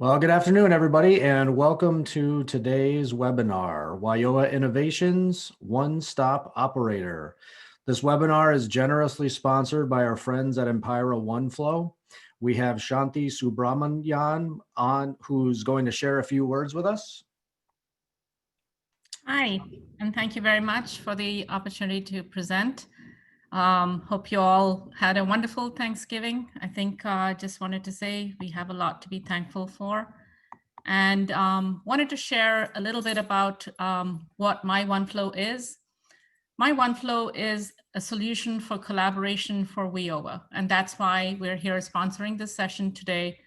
Well, good afternoon, everybody, and welcome to today's webinar, WIOA Innovations, One-Stop Operator. This webinar is generously sponsored by our friends at Empira OneFlow. We have Shanti Subramanian on, who's going to share a few words with us. Hi, and thank you very much for the opportunity to present. Hope you all had a wonderful Thanksgiving. I think just wanted to say we have a lot to be thankful for, and wanted to share a little bit about what My OneFlow is. My OneFlow is a solution for collaboration for WIOA, and that's why we're here sponsoring this session today,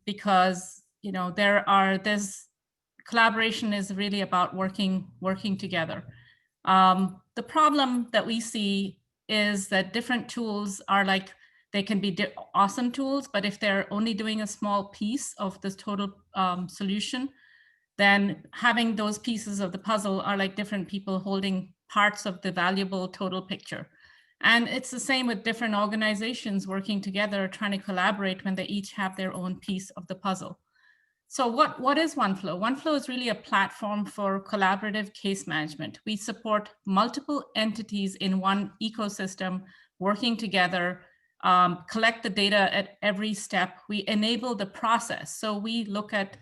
because there's collaboration is really about working together. The problem that we see is that different tools are like, they can be awesome tools, but if they're only doing a small piece of this total solution, then having those pieces of the puzzle are like different people holding parts of the valuable total picture. And it's the same with different organizations working together, trying to collaborate when they each have their own piece of the puzzle. So what is OneFlow? OneFlow is really a platform for collaborative case management. We support multiple entities in one ecosystem working together, collect the data at every step. We enable the process. So we look at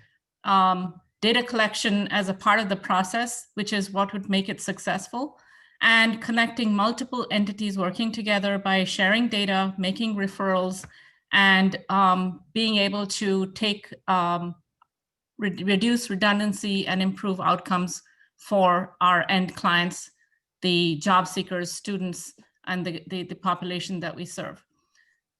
data collection as a part of the process, which is what would make it successful, and connecting multiple entities working together by sharing data, making referrals, and being able to take reduce redundancy and improve outcomes for our end clients, the job seekers, students, and the population that we serve.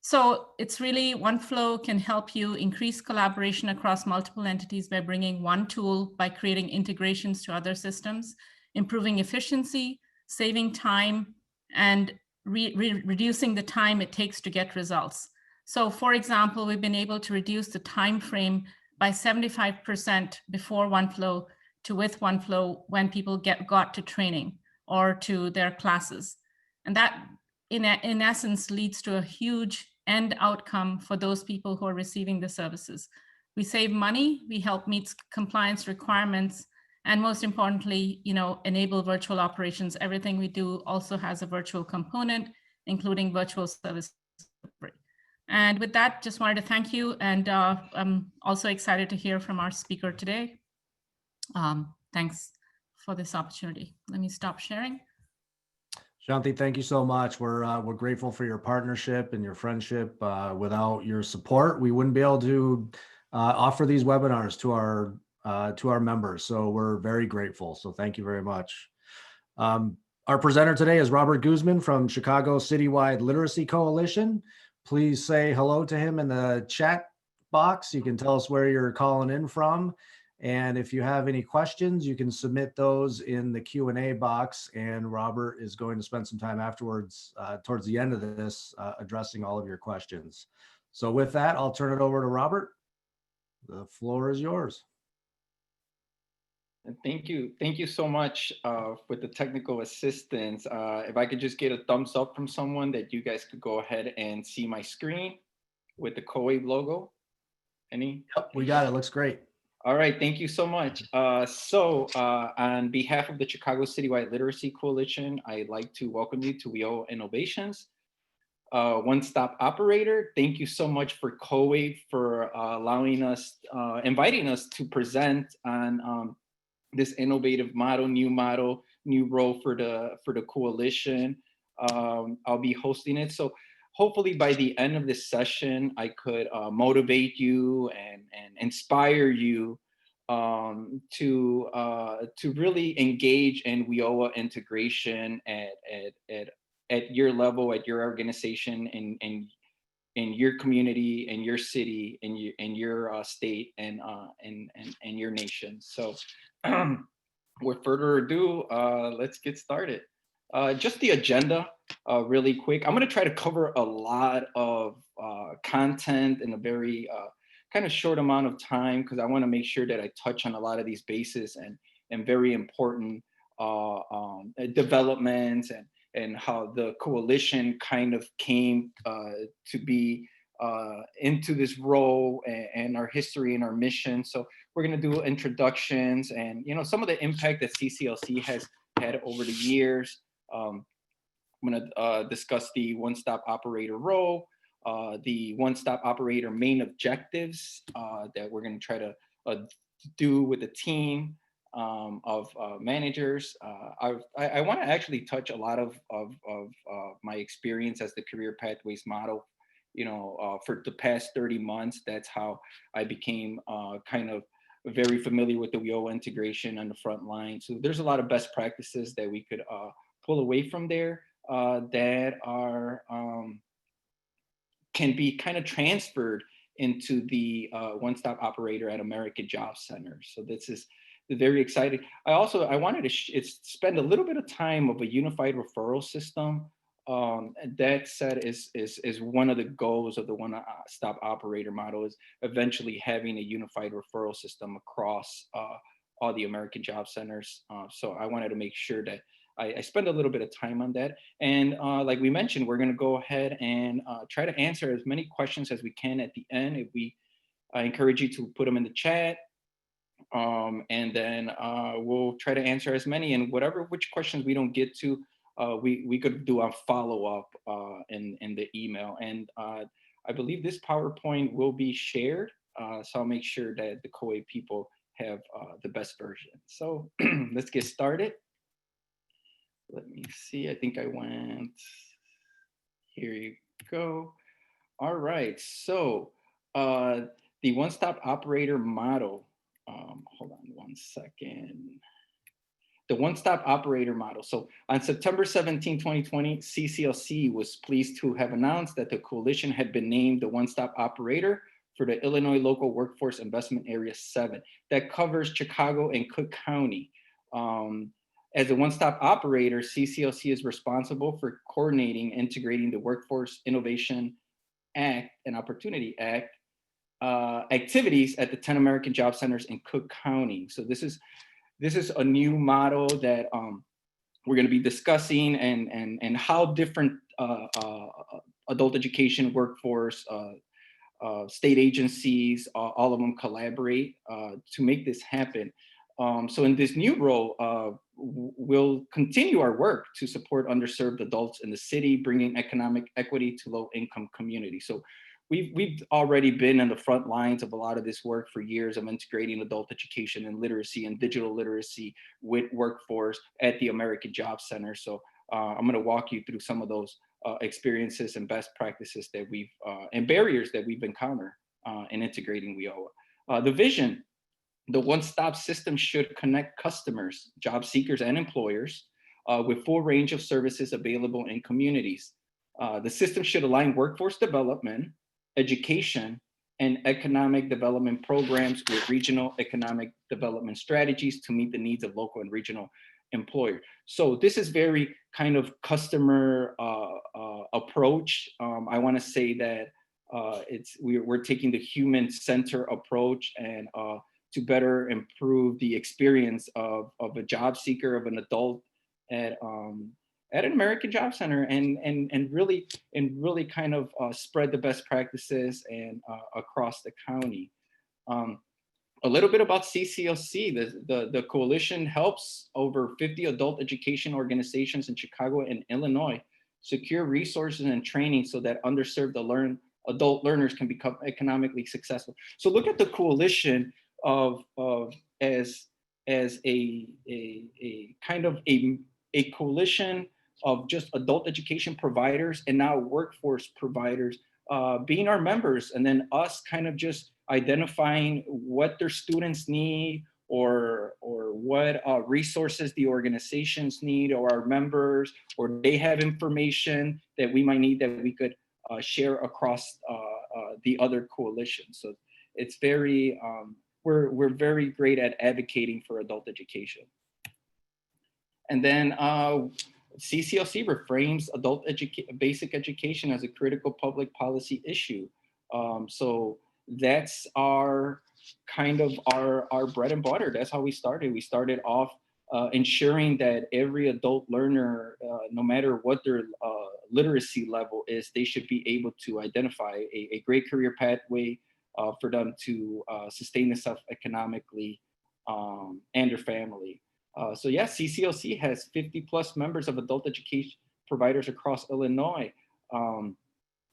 So it's really, OneFlow can help you increase collaboration across multiple entities by bringing one tool, by creating integrations to other systems, improving efficiency, saving time, and reducing the time it takes to get results. So for example, we've been able to reduce the time frame by 75% before OneFlow to with OneFlow when people got to training or to their classes. And that in essence leads to a huge end outcome for those people who are receiving the services. We save money, we help meet compliance requirements, and most importantly, enable virtual operations. Everything we do also has a virtual component, including virtual service delivery. And with that, just wanted to thank you. And I'm also excited to hear from our speaker today. Thanks for this opportunity. Let me stop sharing. Shanti, thank you so much. We're grateful for your partnership and your friendship. Without your support, we wouldn't be able to offer these webinars to our members. So we're very grateful. So thank you very much. Our presenter today is Robert Guzman from Chicago Citywide Literacy Coalition. Please say hello to him in the chat box. You can tell us where you're calling in from. And if you have any questions, you can submit those in the Q&A box, and Robert is going to spend some time afterwards, towards the end of this, addressing all of your questions. So with that, I'll turn it over to Robert. The floor is yours. Thank you. Thank you so much with the technical assistance. If I could just get a thumbs up from someone that you guys could go ahead and see my screen with the CoWave logo. Any? Yep, we got it. Looks great. All right, thank you so much. On behalf of the Chicago Citywide Literacy Coalition, I'd like to welcome you to WIOA Innovations, one-stop operator. Thank you so much for CoWave for inviting us to present on this innovative model, new role for the coalition. I'll be hosting it. So hopefully by the end of this session, I could motivate you and inspire you to really engage in WIOA integration at your level, at your organization, in your community, in your city, in your state, and your nation. So with further ado, let's get started. Just the agenda, really quick. I'm going to try to cover a lot of content in a very kind of short amount of time, because I want to make sure that I touch on a lot of these bases and very important developments and how the coalition kind of came to be into this role, and our history and our mission. So we're going to do introductions and some of the impact that CCLC has had over the years. I'm going to discuss the one-stop operator role, the one-stop operator main objectives that we're going to try to do with the team of managers. I want to actually touch a lot of my experience as the career pathways model. For the past 30 months, that's how I became kind of very familiar with the WIOA integration on the front line. So there's a lot of best practices that we could pull away from there that are can be kind of transferred into the one-stop operator at American Job Center. So this is very exciting. I wanted to spend a little bit of time of a unified referral system. That said is one of the goals of the one-stop operator model, is eventually having a unified referral system across all the American Job Centers. So I wanted to make sure that I spend a little bit of time on that. And like we mentioned, we're going to go ahead and try to answer as many questions as we can at the end. I encourage you to put them in the chat. And then we'll try to answer as many, and which questions we don't get to, we could do a follow-up in the email. And I believe this PowerPoint will be shared, so I'll make sure that the CoWave people have the best version. So let's get started. Let me see, I think I went, here you go. All right, so the one-stop operator model, hold on one second. The one-stop operator model. So on September 17, 2020, CCLC was pleased to have announced that the coalition had been named the one-stop operator for the Illinois Local Workforce Investment Area 7 that covers Chicago and Cook County. As a one-stop operator, CCLC is responsible for coordinating, integrating the Workforce Innovation Act and Opportunity Act activities at the 10 American Job Centers in Cook County. So this is a new model that we're going to be discussing, and how different adult education, workforce, state agencies, all of them collaborate to make this happen. So in this new role, we'll continue our work to support underserved adults in the city, bringing economic equity to low-income communities. So we've already been on the front lines of a lot of this work for years, of integrating adult education and literacy and digital literacy with workforce at the American Job Center. So I'm going to walk you through some of those experiences and best practices that we've and barriers that we've encountered in integrating WIOA. The vision: the one-stop system should connect customers, job seekers, and employers with full range of services available in communities. The system should align workforce development, education, and economic development programs with regional economic development strategies to meet the needs of local and regional employers. So this is very kind of customer approach. I want to say that we're taking the human center approach and to better improve the experience of a job seeker, of an adult at an American Job Center, and really kind of spread the best practices and across the county. A little bit about CCLC. The coalition helps over 50 adult education organizations in Chicago and Illinois secure resources and training so that underserved adult learners can become economically successful. So look at the coalition as a kind of a coalition of just adult education providers and now workforce providers being our members, and then us kind of just identifying what their students need or what resources the organizations need, or our members, or they have information that we might need that we could share across the other coalitions. So it's very, we're very great at advocating for adult education. And then CCLC reframes adult basic education as a critical public policy issue. So that's our kind of our bread and butter. That's how we started. We started off ensuring that every adult learner, no matter what their literacy level is, they should be able to identify a great career pathway for them to sustain themselves economically and their family. So yeah, CCLC has 50 plus members of adult education providers across Illinois.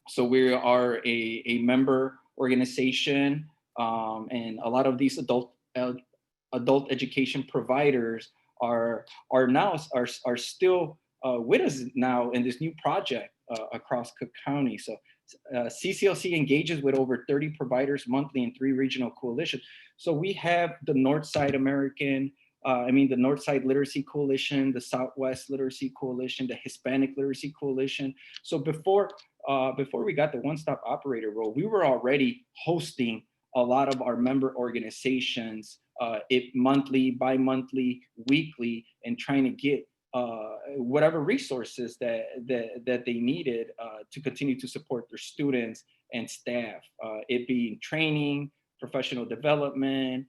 So we are a member organization, and a lot of these adult education providers are still with us now in this new project across Cook County. So CCLC engages with over 30 providers monthly in 3 regional coalitions. So we have the Northside the Northside Literacy Coalition, the Southwest Literacy Coalition, the Hispanic Literacy Coalition. So before we got the one-stop operator role, we were already hosting a lot of our member organizations monthly, bi-monthly, weekly, and trying to get whatever resources that they needed to continue to support their students and staff. It being training, professional development,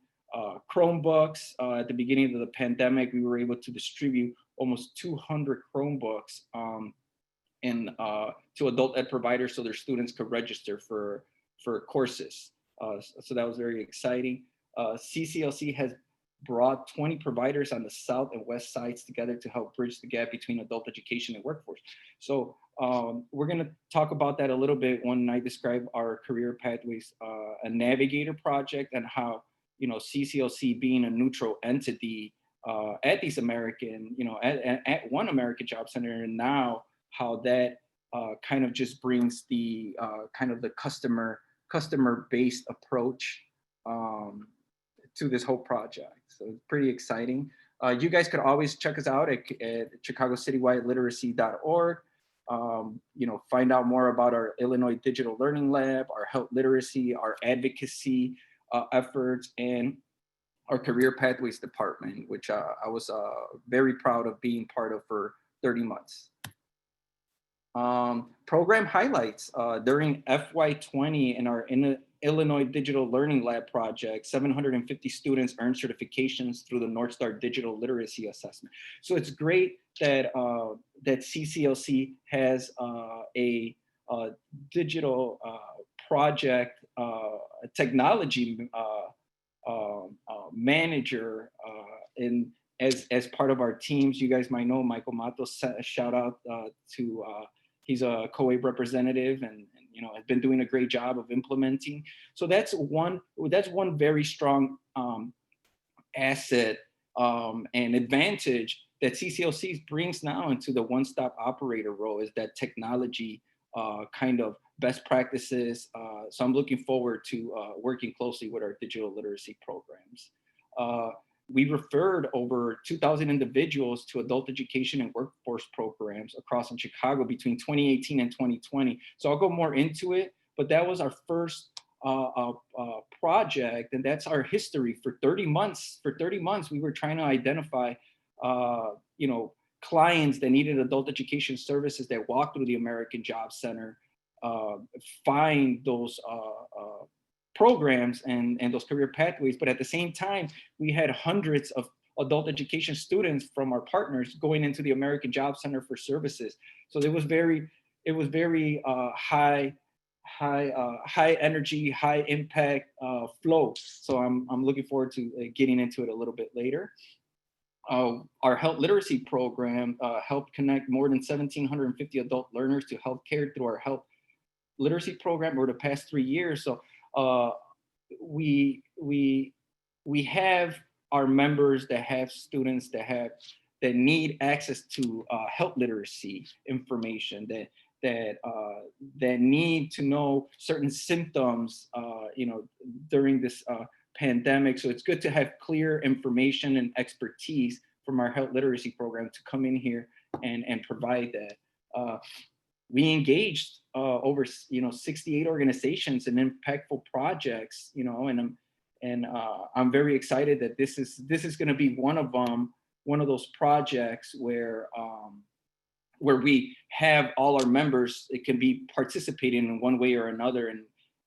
Chromebooks. At the beginning of the pandemic, we were able to distribute almost 200 Chromebooks to adult ed providers so their students could register for courses. So that was very exciting. CCLC has brought 20 providers on the south and west sides together to help bridge the gap between adult education and workforce. So we're going to talk about that a little bit when I describe our career pathways, a Navigator project, and how CCLC being a neutral entity at these American, at one American Job Center, and now how that kind of just brings the kind of the customer-based approach to this whole project. So it's pretty exciting. You guys could always check us out at ChicagoCitywide find out more about our Illinois Digital Learning Lab, our health literacy, our advocacy efforts, and our career pathways department, which I was very proud of being part of for 30 months. Program highlights during FY20 in our Illinois Digital Learning Lab project, 750 students earned certifications through the North Star Digital Literacy Assessment. So it's great that that CCLC has a digital project technology manager as part of our teams. You guys might know Michael Matos. Shout out to he's a COABE representative and has been doing a great job of implementing. So that's one very strong asset and advantage that CCLC brings now into the one-stop operator role, is that technology kind of best practices. So I'm looking forward to working closely with our digital literacy programs. We referred over 2,000 individuals to adult education and workforce programs across in Chicago between 2018 and 2020. So I'll go more into it, but that was our first project, and that's our history. For 30 months, we were trying to identify, clients that needed adult education services that walked through the American Job Center, find those programs and those career pathways. But at the same time, we had hundreds of adult education students from our partners going into the American Job Center for services. So it was very high energy, high impact flow. So I'm looking forward to getting into it a little bit later. Our health literacy program helped connect more than 1,750 adult learners to healthcare through our health literacy program over the past 3 years. So we have our members that have students that need access to health literacy information, that need to know certain symptoms, during this pandemic. So it's good to have clear information and expertise from our health literacy program to come in here and provide that. We engaged over 68 organizations and impactful projects, and I'm very excited that this is going to be one of those projects where we have all our members. It can be participating in one way or another,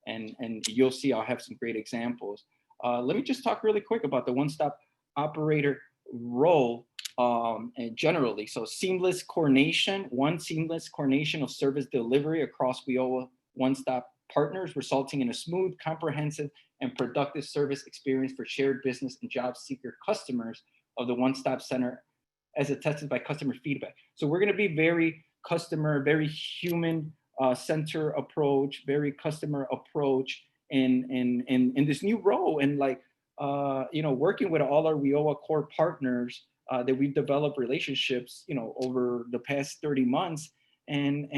and you'll see I'll have some great examples. Let me just talk really quick about the one-stop operator role and generally. So seamless coordination of service delivery across WIOA one-stop partners, resulting in a smooth, comprehensive, and productive service experience for shared business and job seeker customers of the one-stop center, as attested by customer feedback. So we're going to be very human center approach, very customer approach in this new role, and working with all our WIOA core partners that we've developed relationships over the past 30 months, and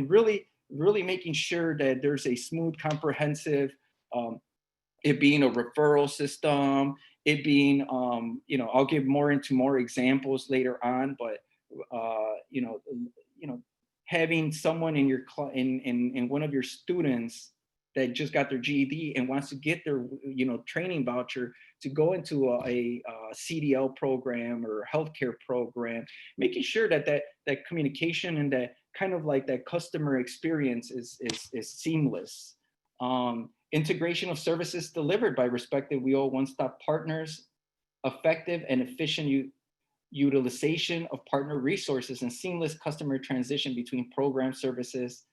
really making sure that there's a smooth, comprehensive, it being a referral system, it being I'll give more examples later on, but having someone in one of your students that just got their GED and wants to get their training voucher to go into a CDL program or healthcare program, making sure that communication and that kind of like that customer experience is seamless. Integration of services delivered by respective WIOA one-stop partners, effective and efficient utilization of partner resources, and seamless customer transition between program services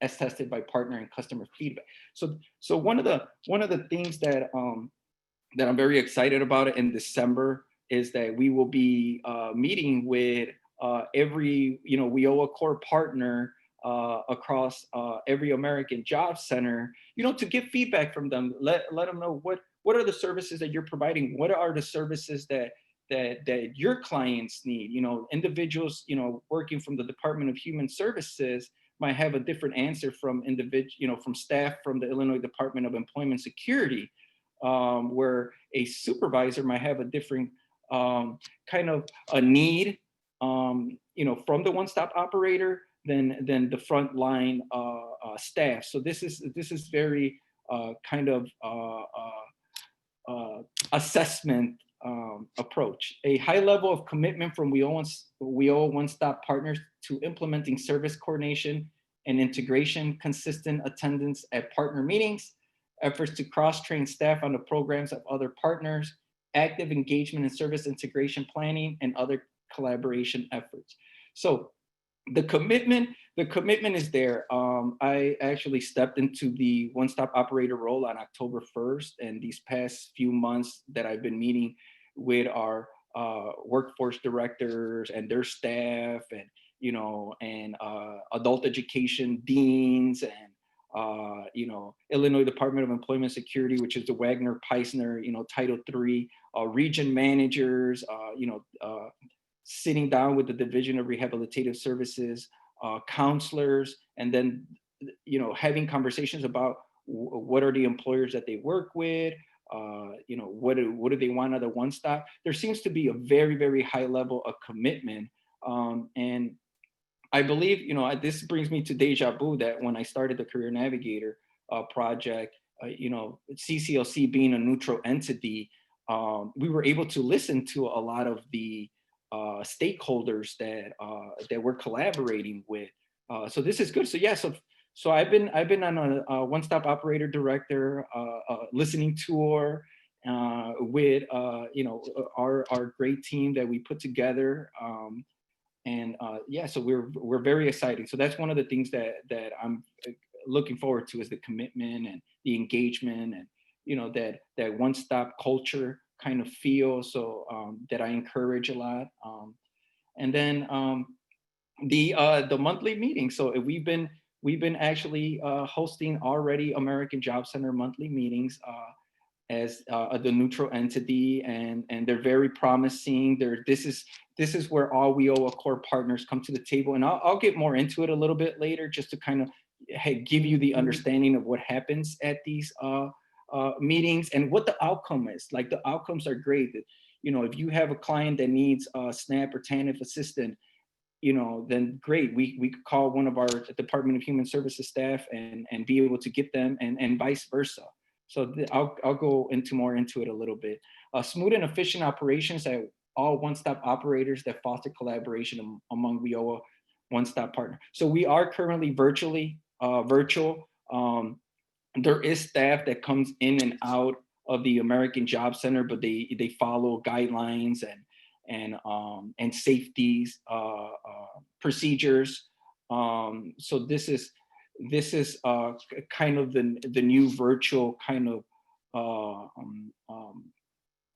as tested by partner and customer feedback. So one of the things that I'm very excited about in December is that we will be meeting with every WIOA core partner across every American Job Center, to get feedback from them. Let them know what are the services that you're providing, what are the services that your clients need. Individuals working from the Department of Human Services might have a different answer from from staff from the Illinois Department of Employment Security, where a supervisor might have a different kind of a need, from the one-stop operator than the frontline staff. So this is very kind of assessment approach. A high level of commitment from WIOA one-stop partners to implementing service coordination and integration, consistent attendance at partner meetings, efforts to cross-train staff on the programs of other partners, active engagement in service integration planning, and other collaboration efforts. So the commitment is there. I actually stepped into the one-stop operator role on October 1st, and these past few months that I've been meeting with our workforce directors and their staff, and adult education deans, and Illinois Department of Employment Security, which is the Wagner Peisner, Title III, region managers, sitting down with the Division of Rehabilitative Services, counselors, and then, having conversations about what are the employers that they work with, what do they want out of one stop. There seems to be a very, very high level of commitment. And I believe, this brings me to deja vu, that when I started the Career Navigator project, CCLC being a neutral entity, we were able to listen to a lot of the stakeholders that we're collaborating with. So this is good. So yeah, so I've been on a one-stop operator director listening tour with our great team that we put together. Yeah, so we're very excited. So that's one of the things that I'm looking forward to, is the commitment and the engagement, and that one-stop culture kind of feel. So that I encourage a lot. And then the monthly meeting. So we've been actually hosting already American Job Center monthly meetings as the neutral entity, and they're very promising. This is where all WIOA core partners come to the table, and I'll get more into it a little bit later, just to kind of give you the understanding of what happens at these meetings and what the outcome is. Like, the outcomes are great. That, if you have a client that needs a SNAP or TANF assistant, then great. We could call one of our Department of Human Services staff and be able to get them, and vice versa. So I'll go more into it a little bit. Smooth and efficient operations at all one-stop operators that foster collaboration among WIOA one-stop partner. So we are currently virtual. There is staff that comes in and out of the American Job Center, but they follow guidelines and safeties procedures. So this is kind of the new virtual kind of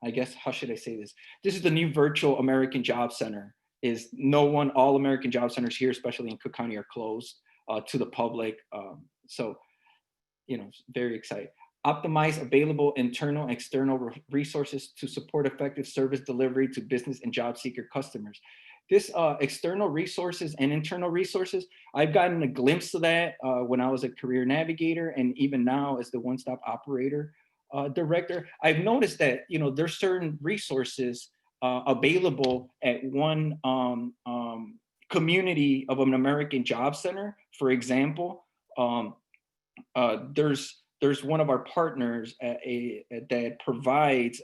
I guess, how should I say this? This is the new virtual American Job Center. All American Job Centers here, especially in Cook County, are closed to the public. So, very excited. Optimize available internal and external resources to support effective service delivery to business and job seeker customers. This external resources and internal resources, I've gotten a glimpse of that when I was a career navigator, and even now as the one-stop operator director. I've noticed that there's certain resources available at one community of an American Job Center. For example, there's one of our partners that provides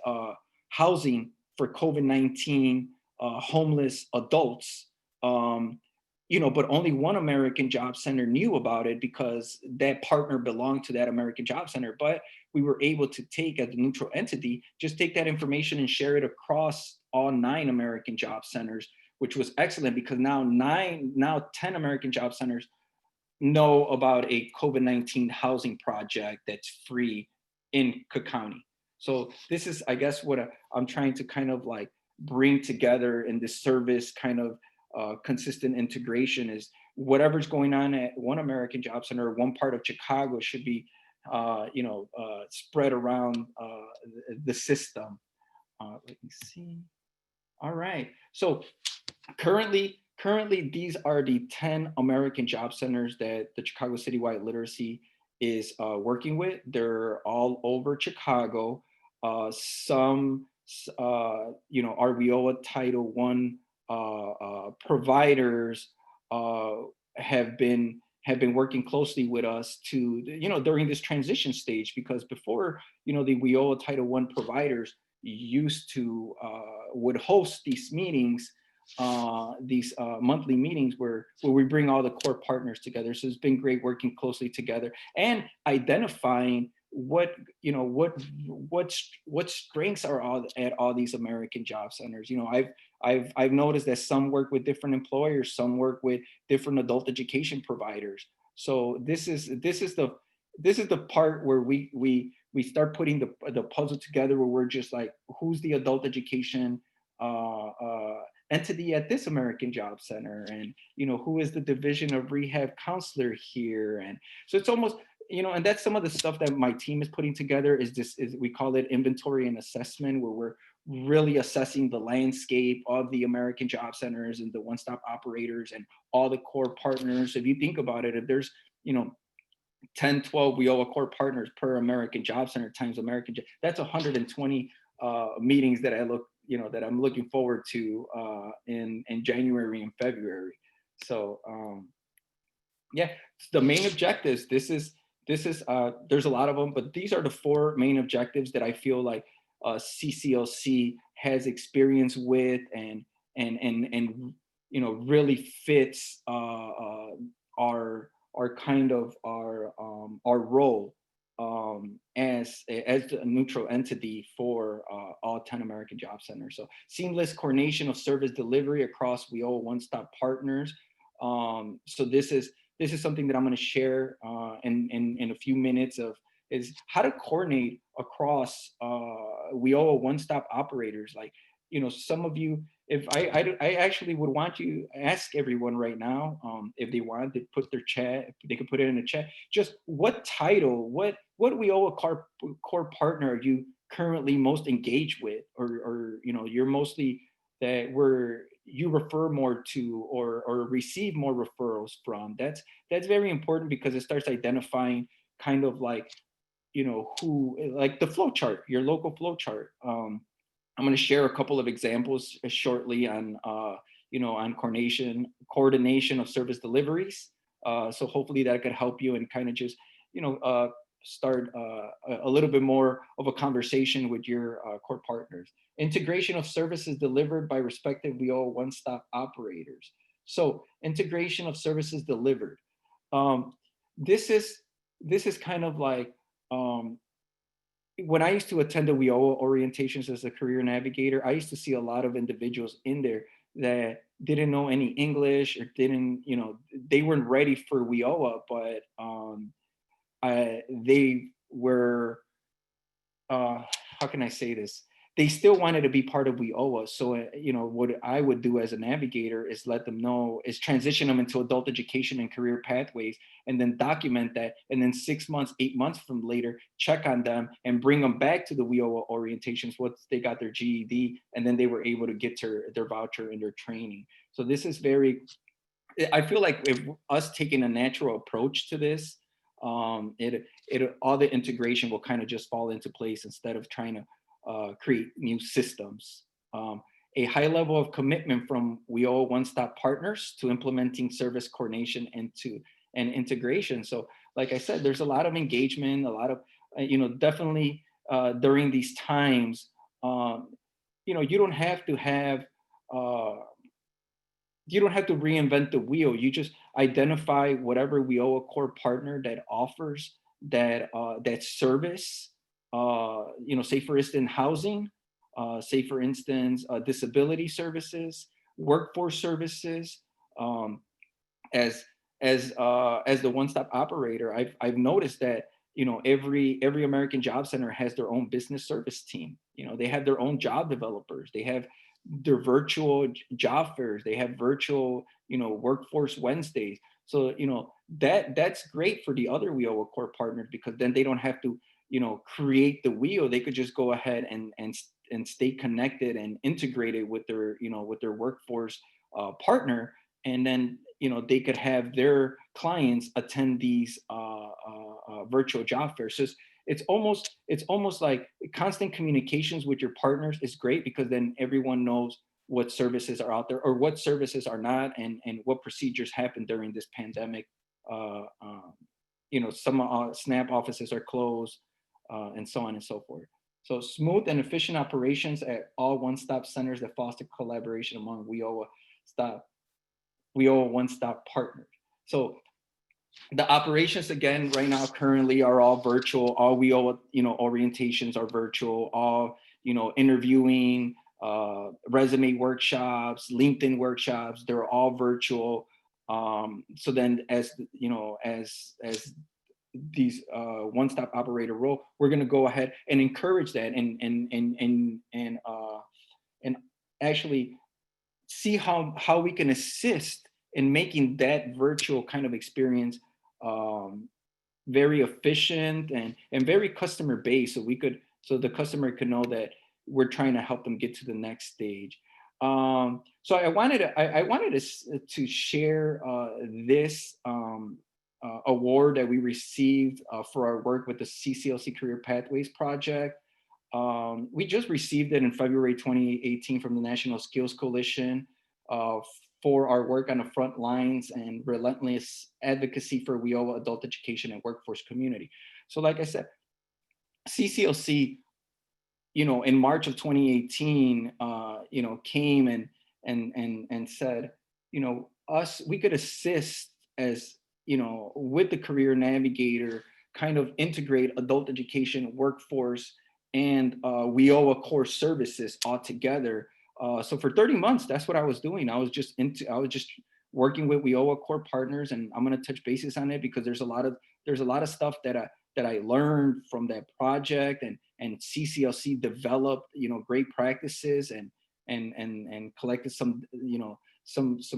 housing for COVID-19 homeless adults, but only one American Job Center knew about it because that partner belonged to that American Job Center. But we were able to take, as a neutral entity, just take that information and share it across all 9 American Job Centers, which was excellent, because now 10 American Job Centers know about a COVID-19 housing project that's free in Cook County. So this is, I guess, what I'm trying to kind of like bring together in this service kind of consistent integration, is whatever's going on at one American Job Center or one part of Chicago should be spread around the system. Let me see. All right. So currently these are the 10 American Job Centers that the Chicago Citywide Literacy is working with. They're all over Chicago. Some our WIOA Title I providers have been working closely with us to, during this transition stage, because before, the WIOA Title I providers used to would host these meetings, these monthly meetings where we bring all the core partners together. So it's been great working closely together and identifying what strengths are at all these American Job Centers. I've noticed that some work with different employers, some work with different adult education providers. So this is the part where we start putting the puzzle together, where we're just like, who's the adult education entity at this American Job Center, and who is the division of rehab counselor here. And so it's almost, and that's some of the stuff that my team is putting together, is we call it inventory and assessment, where we're really assessing the landscape of the American Job Centers and the one-stop operators and all the core partners. If you think about it, if there's 10, 12 WIOA core partners per American Job Center times that's 120 meetings that that I'm looking forward to in January and February. So yeah, the main objectives, this this is, there's a lot of them, but these are the 4 main objectives that I feel like CCLC has experience with and you know, really fits our kind of our role as a neutral entity for all 10 American Job Centers. So seamless coordination of service delivery across WIOA one-stop partners. So this is something that I'm going to share in a few minutes of is how to coordinate across WIOA one-stop operators. Like, you know, some of you, if I actually would want you ask everyone right now, if they want to put their chat, they could put it in the chat. Just what title, what WIOA core partner are you currently most engaged with, or you know, you're mostly that you refer more to or receive more referrals from. That's very important because it starts identifying kind of like, you know, who, like the flow chart, your local flow chart. I'm going to share a couple of examples shortly on, you know, on coordination of service deliveries. So hopefully that could help you and kind of just, you know, start a little bit more of a conversation with your core partners. Integration of services delivered by respective WIOA one-stop operators. So integration of services delivered. This is kind of like, when I used to attend the WIOA orientations as a career navigator, I used to see a lot of individuals in there that didn't know any English or didn't, you know, they weren't ready for WIOA, but they were, how can I say this? They still wanted to be part of WIOA. So, you know, what I would do as a navigator is let them know, is transition them into adult education and career pathways, and then document that. And then 6 months, 8 months from later, check on them and bring them back to the WIOA orientations once they got their GED, and then they were able to get to their voucher and their training. So this is very, I feel like if us taking a natural approach to this, all the integration will kind of just fall into place instead of trying to create new systems. A high level of commitment from WIOA one-stop partners to implementing service coordination and integration. So like I said, there's a lot of engagement, a lot of, you know, definitely during these times, you know, you don't have to reinvent the wheel. You just identify whatever WIOA core partner that offers that service. You know, say for instance, housing, say for instance, disability services, workforce services. As the one-stop operator, I've noticed that, you know, every American Job Center has their own business service team. You know, they have their own job developers. They have their virtual job fairs. They have virtual, you know, workforce Wednesdays. So, you know, that's great for the other WIOA core partners, because then they don't have to, you know, create the wheel. They could just go ahead and stay connected and integrated with their, you know, with their workforce partner. And then, you know, they could have their clients attend these virtual job fairs. So it's almost like constant communications with your partners is great, because then everyone knows what services are out there or what services are not, and what procedures happen during this pandemic. You know, some SNAP offices are closed, and so on and so forth. So smooth and efficient operations at all one-stop centers that foster collaboration among WIOA one-stop partners. So the operations, again, right now currently are all virtual. All WIOA, you know, orientations are virtual. All, you know, interviewing, resume workshops, LinkedIn workshops, they're all virtual. So then, as you know, as these one-stop operator role, we're going to go ahead and encourage that and actually see how we can assist in making that virtual kind of experience very efficient and very customer based, so the customer could know that we're trying to help them get to the next stage. So I wanted to share this award that we received for our work with the CCLC Career Pathways Project. We just received it in February 2018 from the National Skills Coalition for our work on the front lines and relentless advocacy for WIOA adult education and workforce community. So like I said, CCLC, in March of 2018, came and said, we could assist as, with the Career Navigator, kind of integrate adult education, workforce, and WIOA core services all together. So for 30 months, that's what I was doing. I was just working with WIOA core partners, and I'm going to touch bases on it because there's a lot of stuff that I learned from that project, and CCLC developed, great practices and collected some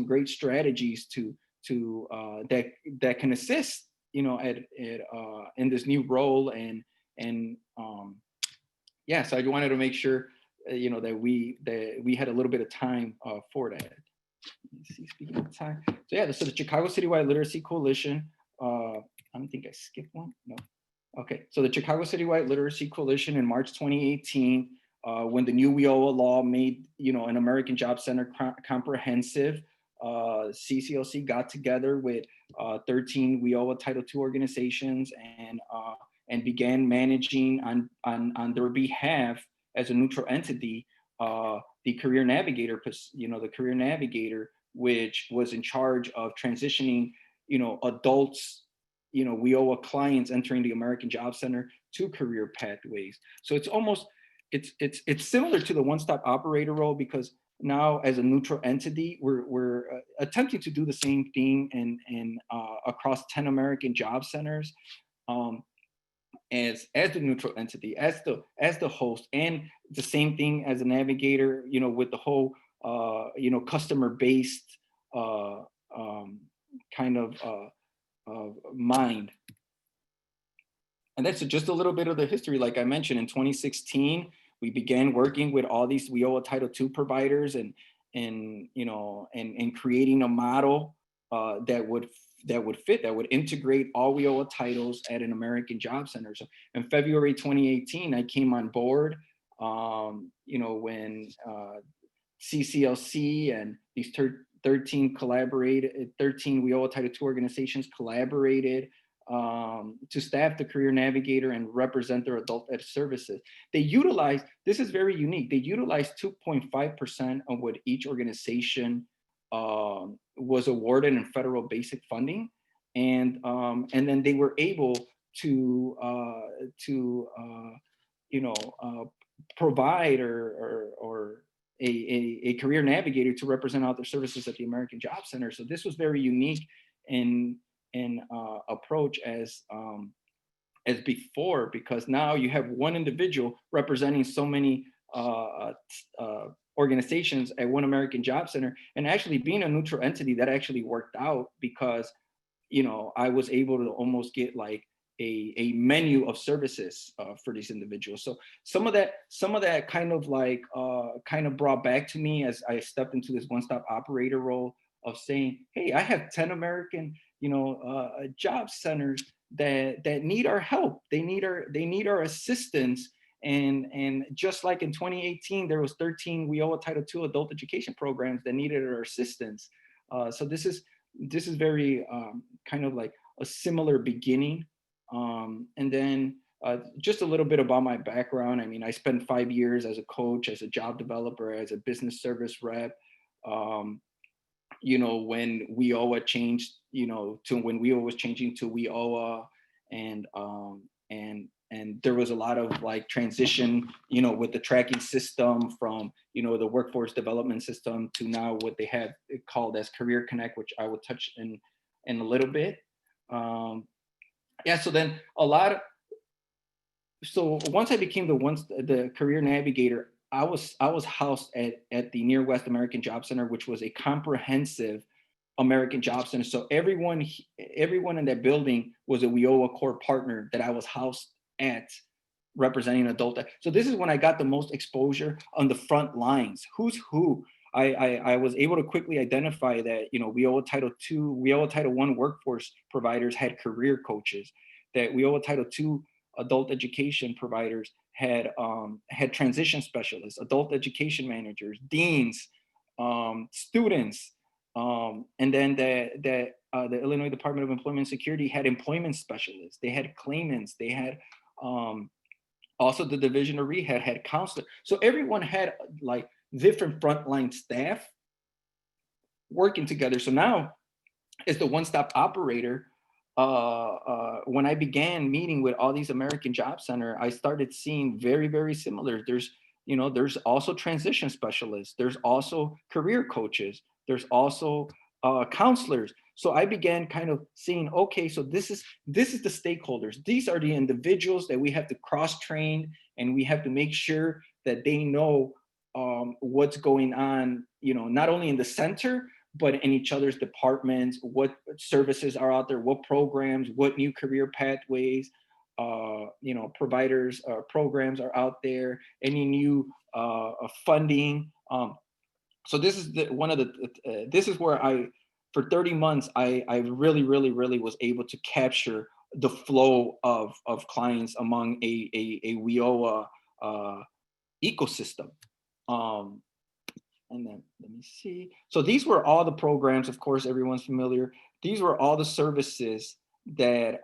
great strategies that can assist, in this new role. So I wanted to make sure, that we had a little bit of time for that. Let's see, speaking of time. So the Chicago Citywide Literacy Coalition, I don't think I skipped one, no. Okay, so the Chicago Citywide Literacy Coalition in March 2018, when the new WIOA law made, an American Job Center comprehensive, CCLC got together with 13 WIOA Title II organizations and began managing on their behalf as a neutral entity, the Career Navigator, the Career Navigator, which was in charge of transitioning, adults, WIOA clients entering the American Job Center to career pathways. So it's similar to the one-stop operator role, because now as a neutral entity, we're attempting to do the same thing in across 10 American job centers, as the neutral entity, as the host, and the same thing as a navigator, with the whole customer-based kind of mind. And that's just a little bit of the history. Like I mentioned, in 2016, we began working with all these WIOA Title II providers and creating a model that would integrate all WIOA titles at an American Job Center. So in February 2018, I came on board, when CCLC and these 13 WIOA Title II organizations collaborated to staff the Career Navigator and represent their adult ed services. They utilize, this is very unique, they utilize 2.5% of what each organization was awarded in federal basic funding. And then they were able to provide or a career navigator to represent out their services at the American Job Center. So this was very unique in approach as before, because now you have one individual representing so many organizations at one American Job Center. And actually being a neutral entity, that actually worked out, because I was able to almost get like a menu of services for these individuals. So some of that kind of brought back to me as I stepped into this one-stop operator role of saying, hey, I have 10 American job centers that need our help. They need our assistance. And just like in 2018, there was 13 WIOA Title II adult education programs that needed our assistance. So this is very kind of like a similar beginning. And then just a little bit about my background. I mean, I spent 5 years as a coach, as a job developer, as a business service rep. When WIOA changed, when WIOA was changing to WIOA, and there was a lot of like transition, with the tracking system from, the workforce development system to now what they have called as Career Connect, which I will touch in a little bit. So then so once I became the Career Navigator, I was housed at the Near West American Job Center, which was a comprehensive American Job Center. So everyone in that building was a WIOA core partner that I was housed at, representing adult. So this is when I got the most exposure on the front lines. Who's who? I was able to quickly identify that, WIOA Title II, WIOA Title I workforce providers had career coaches, that WIOA Title II adult education providers had transition specialists, adult education managers, deans, students, And then the Illinois Department of Employment and Security had employment specialists, they had claimants, they had also the Division of Rehab had counselor. So everyone had like different frontline staff working together. So now as the one-stop operator, when I began meeting with all these American Job Center, I started seeing very, very similar. There's also transition specialists. There's also career coaches. There's also counselors. So I began kind of seeing, okay, so this is the stakeholders. These are the individuals that we have to cross-train, and we have to make sure that they know what's going on, not only in the center, but in each other's departments, what services are out there, what programs, what new career pathways, providers, programs are out there, any new funding. So this is this is where for 30 months, I really was able to capture the flow of clients among a WIOA ecosystem. And then let me see. So these were all the programs, of course, everyone's familiar. These were all the services that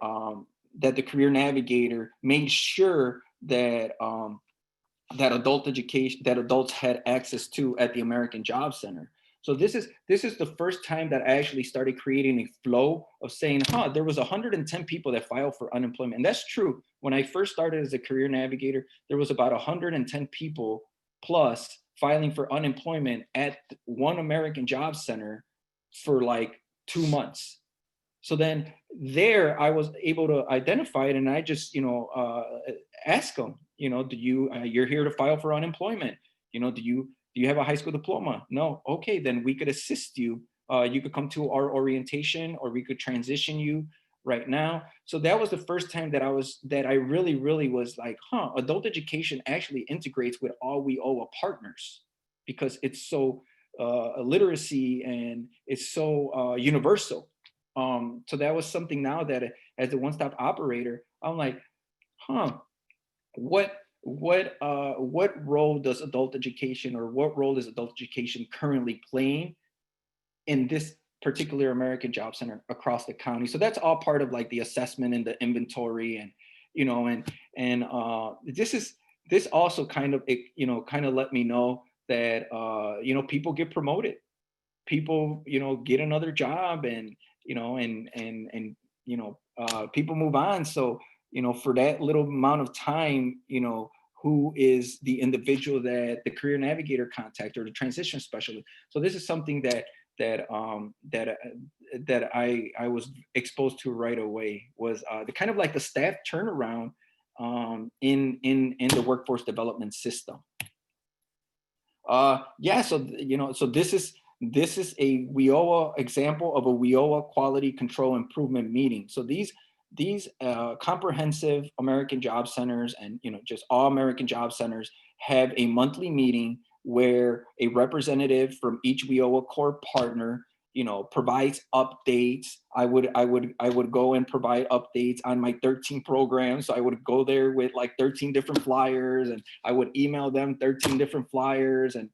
that the Career Navigator made sure that that adults had access to at the American Job Center. So this is the first time that I actually started creating a flow of saying, there was 110 people that filed for unemployment. And that's true. When I first started as a Career Navigator, there was about 110 people plus filing for unemployment at one American Job Center for like 2 months. So then there I was able to identify it, and I just, ask them, you're here to file for unemployment. Do you have a high school diploma? No. Okay, then we could assist you. You could come to our orientation, or we could transition you right now. So that was the first time that I really was like, adult education actually integrates with all WIOA partners, because it's so literacy and it's so universal. So that was something now that as a one-stop operator, I'm like, what role does adult education, or what role is adult education currently playing in this particular American Job Center across the county? So that's all part of like the assessment and the inventory, and this also kind of let me know that people get promoted, people get another job, and people move on. So for that little amount of time, who is the individual that the Career Navigator contact, or the transition specialist? So this is something that I was exposed to right away, was the kind of like the staff turnaround in the workforce development system. So this is a WIOA example of a WIOA quality control improvement meeting. So these comprehensive American Job Centers, and just all American Job Centers, have a monthly meeting where a representative from each WIOA core partner provides updates. I would go and provide updates on my 13 programs. So I would go there with like 13 different flyers, and I would email them 13 different flyers, and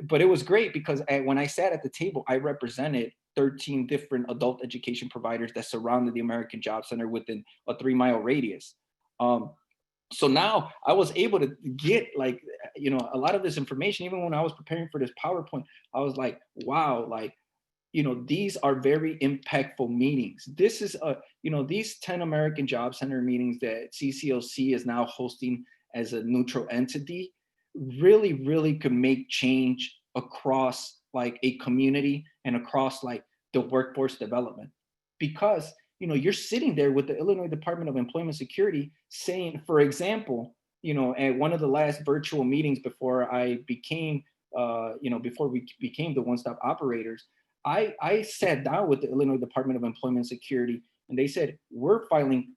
but it was great because when I sat at the table, I represented 13 different adult education providers that surrounded the American Job Center within a 3-mile radius. So now I was able to get like, a lot of this information. Even when I was preparing for this PowerPoint, I was like, wow, like, these are very impactful meetings. This is these 10 American Job Center meetings that CCLC is now hosting as a neutral entity really could make change across like a community and across like the workforce development. Because you're sitting there with the Illinois Department of Employment and Security saying, for example, at one of the last virtual meetings before I became, before we became the one-stop operators, I sat down with the Illinois Department of Employment and Security, and they said, we're filing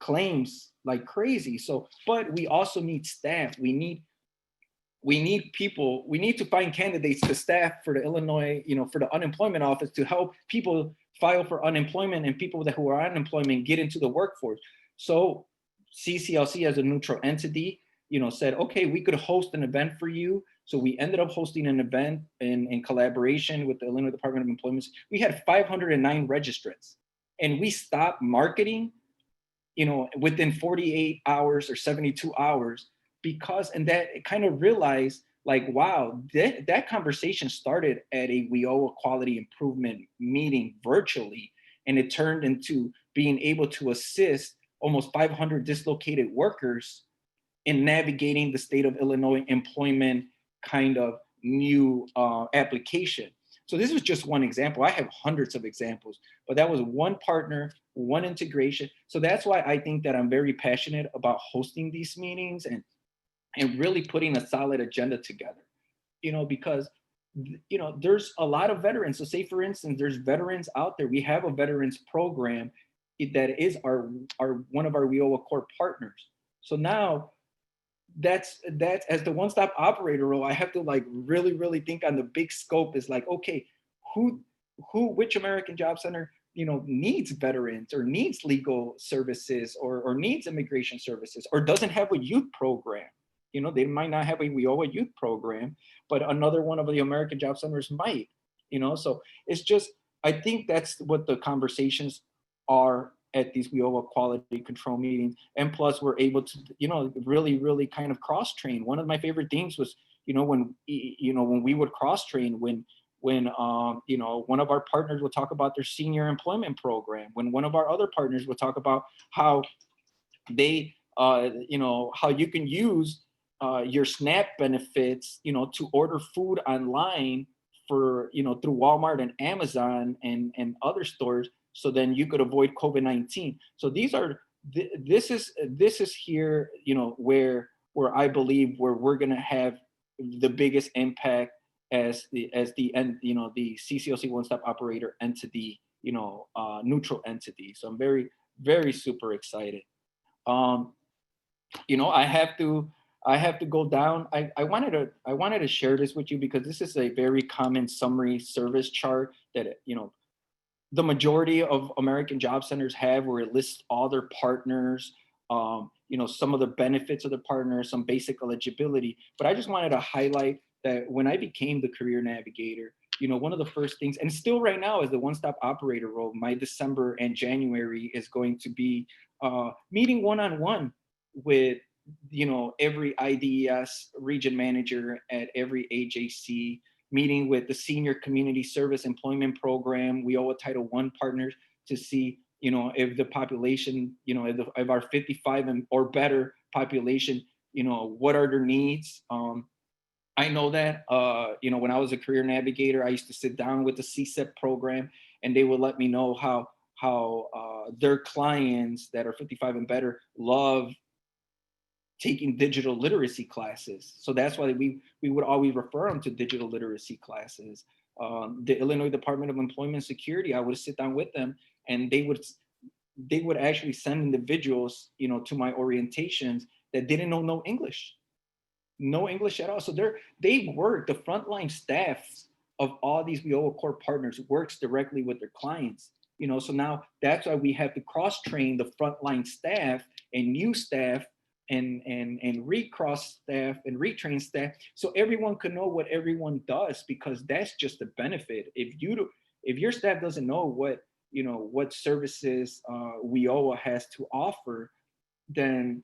claims like crazy. So, but we also need staff. We need people. We need to find candidates to staff for the Illinois, for the unemployment office, to help people file for unemployment, and people who are unemployment get into the workforce. So CCLC as a neutral entity, said, okay, we could host an event for you So we ended up hosting an event in collaboration with the Illinois Department of Employment. We had 509 registrants, and we stopped marketing, within 48 hours or 72 hours, because, and that kind of realized, like, wow, that conversation started at a WIOA quality improvement meeting virtually, and it turned into being able to assist almost 500 dislocated workers in navigating the state of Illinois employment kind of new application. So this was just one example. I have hundreds of examples, but that was one partner, one integration. So that's why I think that I'm very passionate about hosting these meetings and really putting a solid agenda together, because, there's a lot of veterans. So say, for instance, there's veterans out there. We have a veterans program that is our one of our WIOA core partners. So now that's as the one-stop operator role, I have to like really think on the big scope. Is like, okay, which American Job Center needs veterans or needs legal services or needs immigration services or doesn't have a youth program. They might not have a WIOA youth program, but another one of the American Job Centers might. So it's just, I think that's what the conversations are at these WIOA quality control meetings. And plus we're able to, really kind of cross-train. One of my favorite things was, when we would cross-train, when one of our partners would talk about their senior employment program, when one of our other partners would talk about how they, how you can use your SNAP benefits, to order food online for, through Walmart and Amazon and other stores, so then you could avoid COVID-19. So these are, this is here, where I believe where we're gonna have the biggest impact as the end, the CCLC one-stop operator entity, neutral entity. So I'm very, very super excited. I have to go down. I wanted to share this with you because this is a very common summary service chart that, the majority of American Job Centers have, where it lists all their partners, some of the benefits of the partners, some basic eligibility. But I just wanted to highlight that when I became the career navigator, one of the first things, and still right now as the one-stop operator role, my December and January is going to be meeting one-on-one with, every IDES region manager at every AJC, meeting with the Senior Community Service Employment Program, WIOA Title I partners, to see, if the population, if our 55 or better population, what are their needs? I know that, when I was a career navigator, I used to sit down with the CCEP program, and they would let me know how their clients that are 55 and better love taking digital literacy classes. So that's why we would always refer them to digital literacy classes. The Illinois Department of Employment Security, I would sit down with them, and they would actually send individuals, to my orientations that didn't know no English at all. So they work, the frontline staff of all these WIOA core partners works directly with their clients. So now that's why we have to cross-train the frontline staff and new staff and recross staff and retrain staff, so everyone can know what everyone does, because that's just a benefit. If your staff doesn't know what services WIOA has to offer, then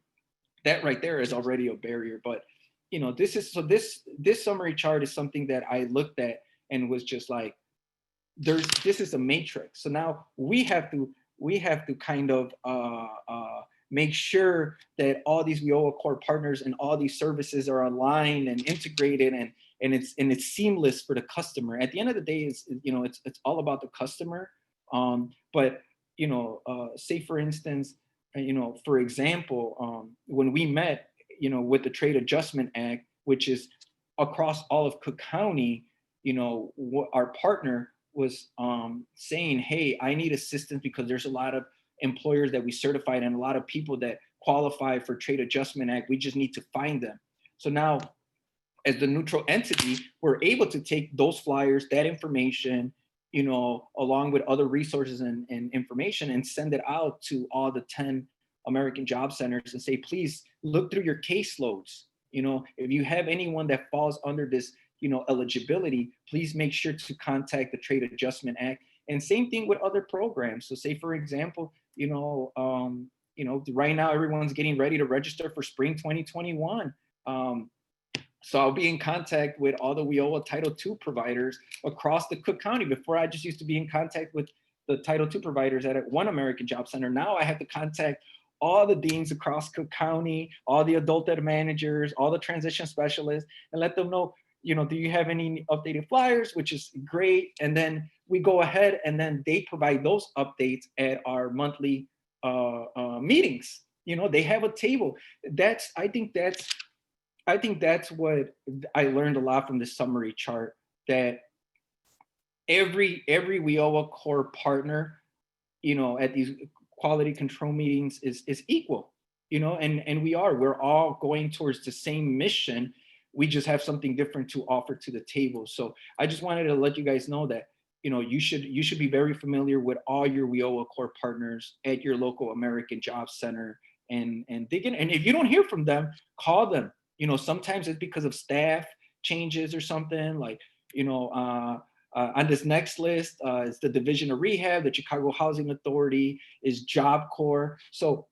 that right there is already a barrier. But this summary chart is something that I looked at and was just like, this is a matrix. So now we have to kind of make sure that all these WIOA core partners and all these services are aligned and integrated, and it's seamless for the customer. At the end of the day, it's all about the customer. But say for instance, for example, when we met, with the Trade Adjustment Act, which is across all of Cook County, our partner was saying, hey, I need assistance because there's a lot of employers that we certified and a lot of people that qualify for Trade Adjustment Act. We just need to find them. So now, as the neutral entity, we're able to take those flyers, that information, along with other resources and information, and send it out to all the 10 American Job Centers and say, please look through your caseloads. You know, if you have anyone that falls under this, you know, eligibility, please make sure to contact the Trade Adjustment Act. And same thing with other programs. So say, for example, you know, right now everyone's getting ready to register for spring 2021. So I'll be in contact with all the WIOA Title II providers across the Cook County. Before, I just used to be in contact with the Title II providers at One American Job Center. Now I have to contact all the deans across Cook County, all the adult ed managers, all the transition specialists, and let them know, you know, do you have any updated flyers, which is great. And then we go ahead and then they provide those updates at our monthly meetings. You know, they have a table. I think that's what I learned a lot from the summary chart, that every WIOA core partner, you know, at these quality control meetings is equal, you know, and we're all going towards the same mission. We just have something different to offer to the table. So I just wanted to let you guys know that, you know, you should be very familiar with all your WIOA core partners at your local American Job Center, and dig in. And if you don't hear from them, call them. You know, sometimes it's because of staff changes or something, like, you know, on this next list is the Division of Rehab, the Chicago Housing Authority, is Job Corps. So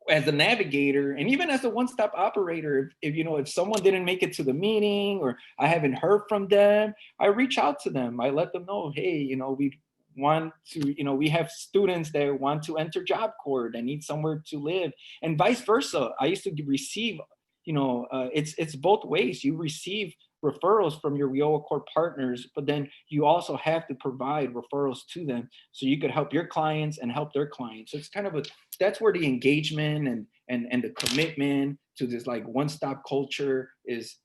as a navigator, and even as a one-stop operator, if someone didn't make it to the meeting, or I haven't heard from them, I reach out to them. I let them know, hey, you know, we want to, you know, we have students that want to enter Job Corps, that need somewhere to live, and vice versa. I used to receive, you know, it's both ways. You receive referrals from your WIOA core partners, but then you also have to provide referrals to them so you could help your clients and help their clients. So it's kind of that's where the engagement and the commitment to this like one-stop culture is.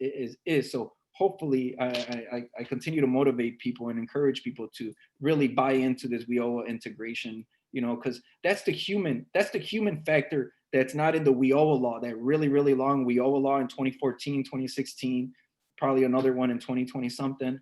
So hopefully I continue to motivate people and encourage people to really buy into this WIOA integration, you know, because that's the human factor that's not in the WIOA law, that really, really long WIOA law in 2014, 2016, probably another one in 2020 something,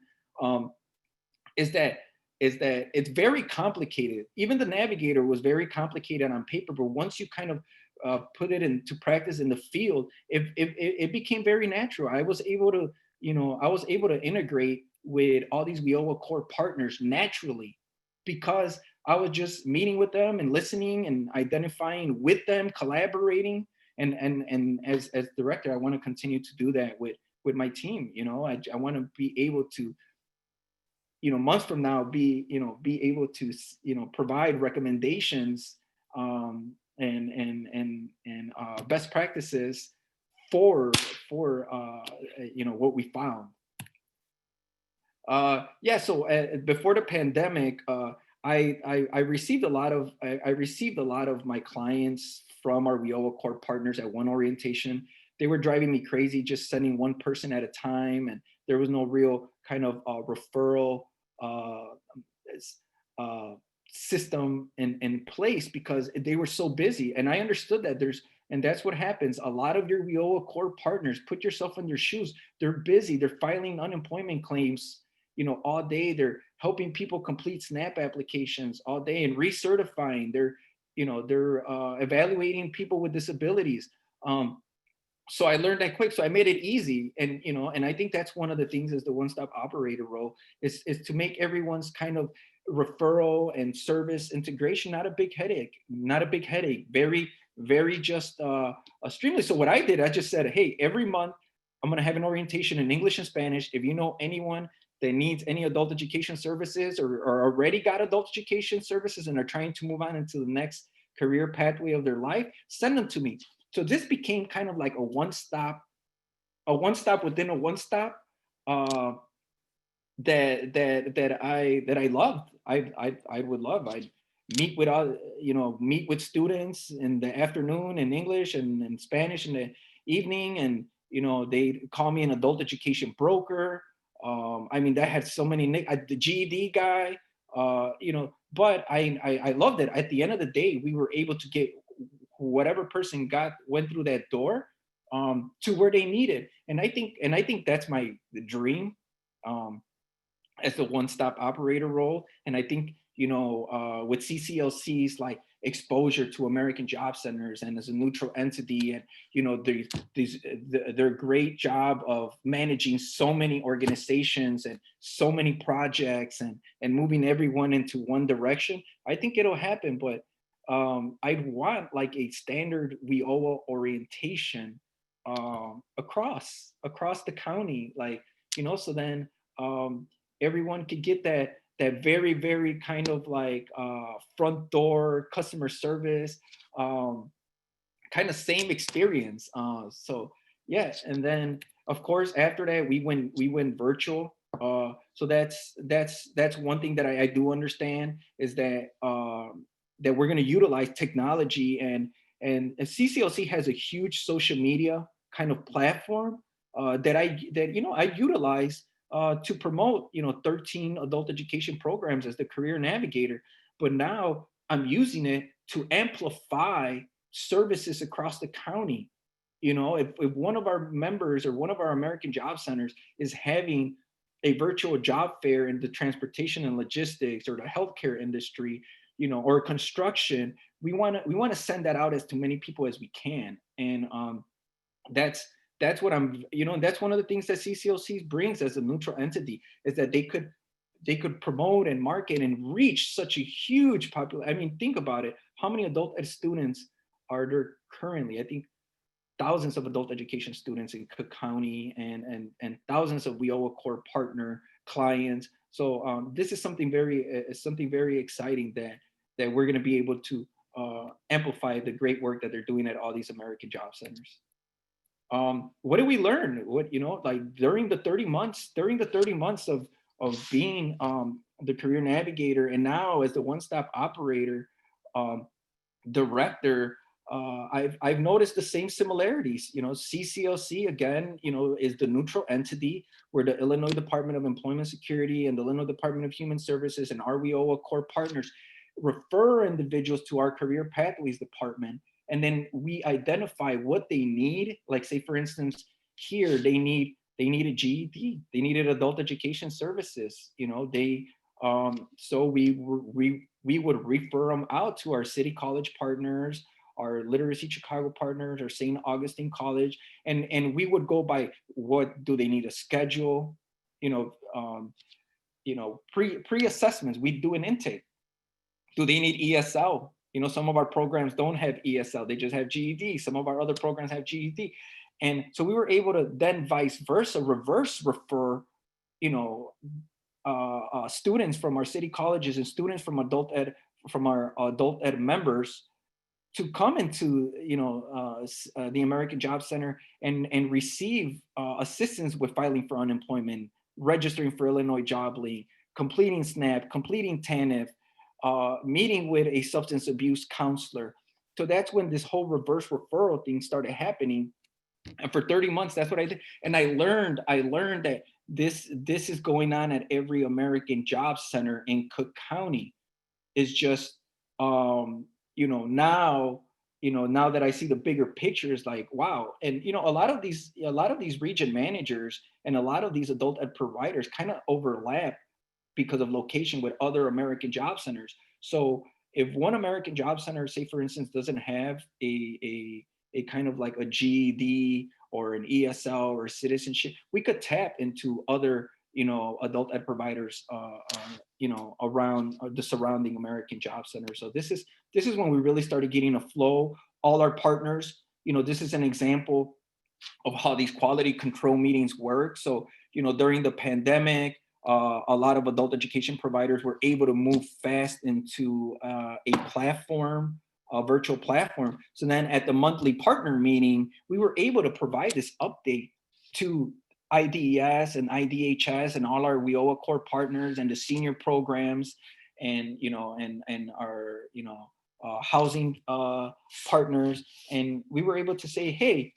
is that it's very complicated. Even the Navigator was very complicated on paper, but once you kind of put it into practice in the field, it became very natural. I was able to integrate with all these WIOA core partners naturally, because I was just meeting with them and listening and identifying with them, collaborating. And as director, I want to continue to do that with my team. You know, I want to be able to, you know, months from now, be able to, you know, provide recommendations and best practices for you know, what we found. So before the pandemic, I received a lot of my clients from our WIOA core partners at one orientation. They were driving me crazy, just sending one person at a time, and there was no real kind of referral system in place because they were so busy. And I understood that and that's what happens. A lot of your WIOA core partners, put yourself in their shoes. They're busy. They're filing unemployment claims, you know, all day. They're helping people complete SNAP applications all day and recertifying. They're evaluating people with disabilities. So I learned that quick. So I made it easy. And, you know, and I think that's one of the things is the one-stop operator role is to make everyone's kind of referral and service integration not a big headache. Very, very just streamlined. So what I did, I just said, hey, every month I'm going to have an orientation in English and Spanish. If you know anyone that needs any adult education services or already got adult education services and are trying to move on into the next career pathway of their life, send them to me. So this became kind of like a one-stop within a one-stop that I loved. I would love. I'd meet with students in the afternoon in English and in Spanish in the evening, and you know, they call me an adult education broker. I mean, that had so many the GED guy, you know, but I loved it. At the end of the day, we were able to get whatever person went through that door to where they needed. And I think that's the dream as the one-stop operator role. And I think, with CCLC's like exposure to American Job Centers and as a neutral entity, and their great job of managing so many organizations and so many projects and moving everyone into one direction, I think it'll happen. But I'd want like a standard WIOA orientation across the county, like, so then everyone could get that very, very kind of like front door customer service, kind of same experience. So yes, and then of course after that we went virtual. So that's one thing that I do understand, is that that we're going to utilize technology, and CCLC has a huge social media kind of platform that I utilize to promote 13 adult education programs as the career navigator. But now I'm using it to amplify services across the county. If one of our members or one of our American Job Centers is having a virtual job fair in the transportation and logistics or the healthcare industry, or construction, we want to send that out as to many people as we can. And that's what I'm, that's one of the things that CCLC brings as a neutral entity, is that they could promote and market and reach such a huge population. I mean, think about it. How many adult ed students are there currently? I think thousands of adult education students in Cook County, and thousands of WIOA core partner clients. So this is something very exciting that we're going to be able to amplify the great work that they're doing at all these American Job Centers. What did we learn? Like during the 30 months of being the career navigator, and now as the one-stop operator director, I've noticed the same similarities. CCLC again, is the neutral entity where the Illinois Department of Employment Security and the Illinois Department of Human Services and our WIOA core partners refer individuals to our career pathways department. And then we identify what they need. Like, say, for instance, here they need a GED, they needed adult education services. So we would refer them out to our city college partners, our Literacy Chicago partners, or St. Augustine College, and we would go by what do they need a schedule, pre-assessments. We do an intake. Do they need ESL? Some of our programs don't have ESL, they just have GED. Some of our other programs have GED. And so we were able to then vice versa, reverse refer, students from our city colleges and students from our adult ed members to come into, the American Job Center and receive assistance with filing for unemployment, registering for Illinois Job Link, completing SNAP, completing TANF, meeting with a substance abuse counselor. So that's when this whole reverse referral thing started happening. And for 30 months, that's what I did. And I learned that this is going on at every American Job Center in Cook County. It's just, now that I see the bigger picture, is like, wow. And, a lot of these region managers and a lot of these adult ed providers kind of overlap because of location with other American Job Centers. So if one American Job Center, say for instance, doesn't have a kind of like a GED or an ESL or citizenship, we could tap into other, adult ed providers, around the surrounding American Job Center. So this is when we really started getting a flow. All our partners, this is an example of how these quality control meetings work. So, during the pandemic, a lot of adult education providers were able to move fast into a virtual platform. So then at the monthly partner meeting, we were able to provide this update to IDES and IDHS and all our WIOA core partners and the senior programs and, and our, housing partners. And we were able to say, hey,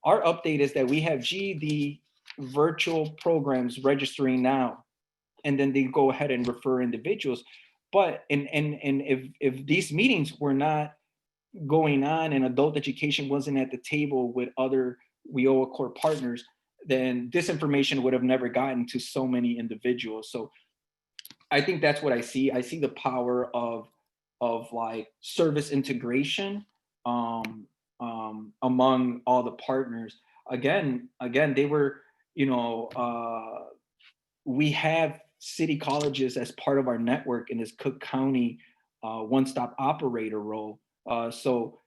our update is that we have GED virtual programs registering now, and then they go ahead and refer individuals. But and if these meetings were not going on and adult education wasn't at the table with other WIOA core partners, then this information would have never gotten to so many individuals. So I think that's what I see. I see the power of like service integration among all the partners. Again, they were, we have city colleges as part of our network in this Cook County one-stop operator role. So,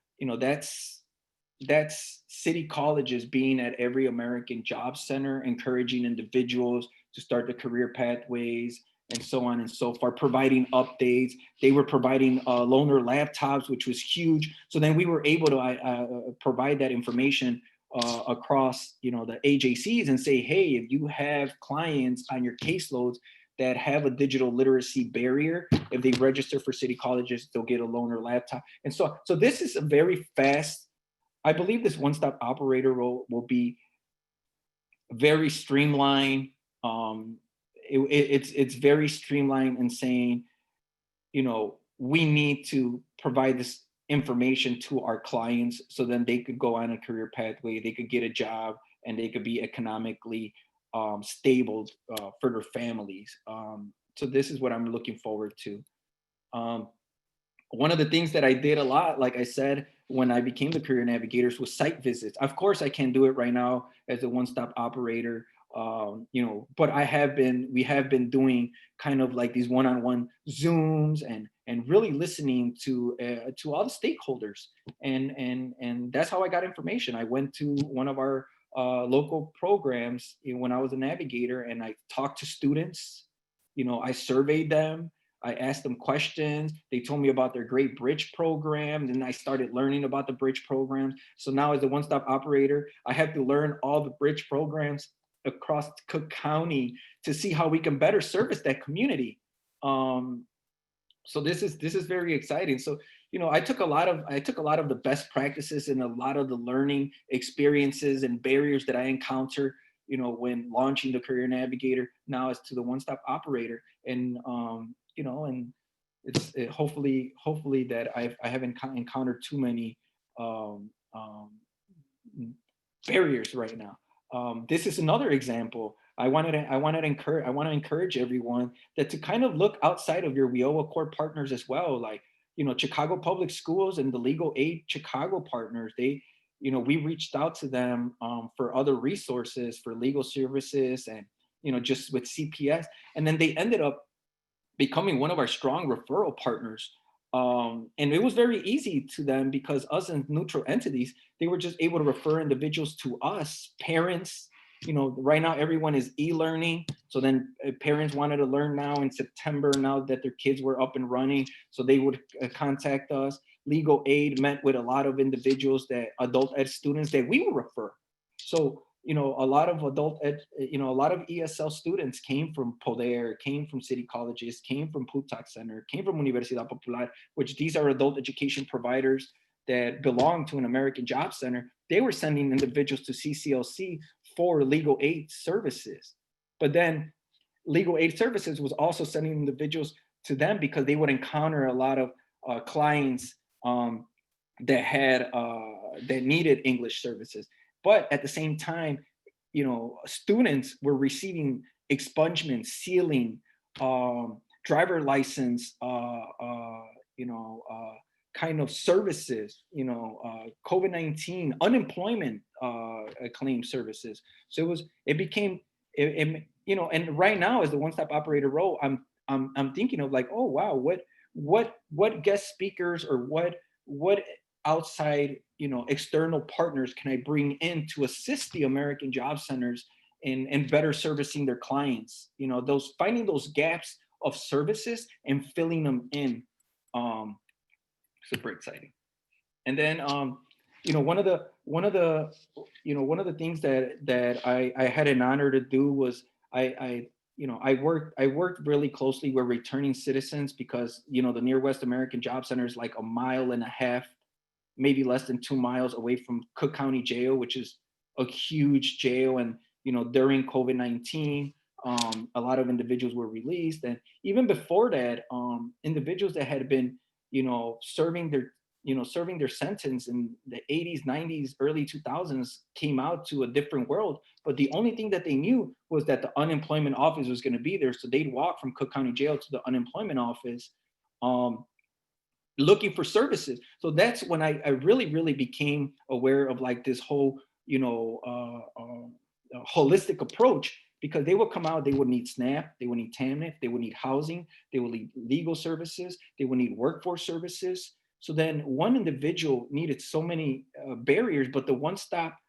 that's city colleges being at every American job center, encouraging individuals to start the career pathways and so on and so forth, providing updates. They were providing loaner laptops, which was huge. So then we were able to provide that information across, the AJCs and say, hey, if you have clients on your caseloads that have a digital literacy barrier, if they register for city colleges, they'll get a loaner laptop. And so this is a very fast, I believe this one-stop operator role will be very streamlined. It's very streamlined in saying, we need to provide this information to our clients so then they could go on a career pathway, they could get a job, and they could be economically stable for their families. So this is what I'm looking forward to. One of the things that I did a lot, like I said, when I became the career navigators, was site visits. Of course, I can't do it right now as a one-stop operator, but we have been doing kind of like these one-on-one Zooms and really listening to all the stakeholders. And that's how I got information. I went to one of our local programs when I was a navigator, and I talked to students. I surveyed them. I asked them questions. They told me about their great bridge program. Then I started learning about the bridge programs. So now as a one-stop operator, I have to learn all the bridge programs across Cook County to see how we can better service that community. So this is very exciting. So, I took a lot of the best practices and a lot of the learning experiences and barriers that I encountered, when launching the Career Navigator now as to the one-stop operator. And and it's hopefully that I haven't encountered too many barriers right now. This is another example. I want to encourage everyone that to kind of look outside of your WIOA core partners as well, like Chicago Public Schools and the Legal Aid Chicago partners. We reached out to them for other resources, for legal services, and just with CPS, and then they ended up becoming one of our strong referral partners. And it was very easy to them because us as neutral entities, they were just able to refer individuals to us, parents. Right now everyone is e-learning. So then parents wanted to learn now in September, now that their kids were up and running. So they would contact us. Legal aid met with a lot of individuals, adult ed students that we would refer. So a lot of adult ed, a lot of ESL students came from Poder, came from city colleges, came from Plutarch Center, came from Universidad Popular, which these are adult education providers that belong to an American Job Center. They were sending individuals to CCLC for legal aid services. But then legal aid services was also sending individuals to them because they would encounter a lot of clients that needed English services. But at the same time, students were receiving expungement, sealing, driver license, kind of services, COVID-19, unemployment claim services. So and right now as the one-stop operator role, I'm thinking of like, oh wow, what guest speakers or what outside external partners can I bring in to assist the American Job Centers in better servicing their clients, finding those gaps of services and filling them in. Super exciting. And then one of the things that I had an honor to do was I worked really closely with returning citizens because the Near West American Job Center is like 1.5 miles, maybe less than 2 miles away from Cook County Jail, which is a huge jail. And during COVID-19, a lot of individuals were released, and even before that, individuals that had been serving serving their sentence in the 80s, 90s, early 2000s came out to a different world. But the only thing that they knew was that the unemployment office was going to be there. So they'd walk from Cook County Jail to the unemployment office looking for services. So that's when I really, really became aware of like this whole, holistic approach, because they would come out, they would need SNAP, they would need TANF, they would need housing, they would need legal services, they would need workforce services. So then one individual needed so many barriers, but the one-stop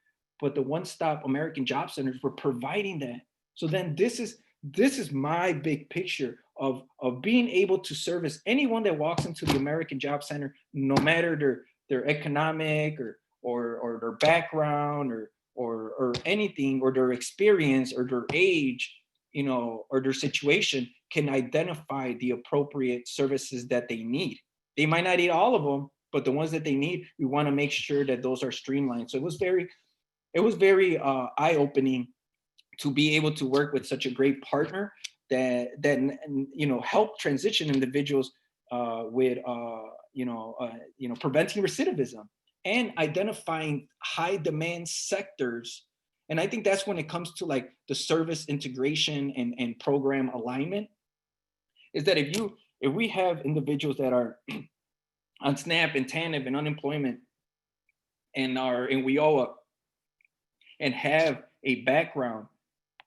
American Job Centers were providing that. So then this is my big picture of being able to service anyone that walks into the American Job Center, no matter their economic or their background or anything, or their experience or their age, or their situation, can identify the appropriate services that they need. They might not need all of them, but the ones that they need, we want to make sure that those are streamlined. So it was very eye-opening to be able to work with such a great partner that help transition individuals with preventing recidivism and identifying high demand sectors. And I think that's when it comes to like the service integration and program alignment, is that if we have individuals that are on SNAP and TANF and unemployment and are in WIOA and have a background,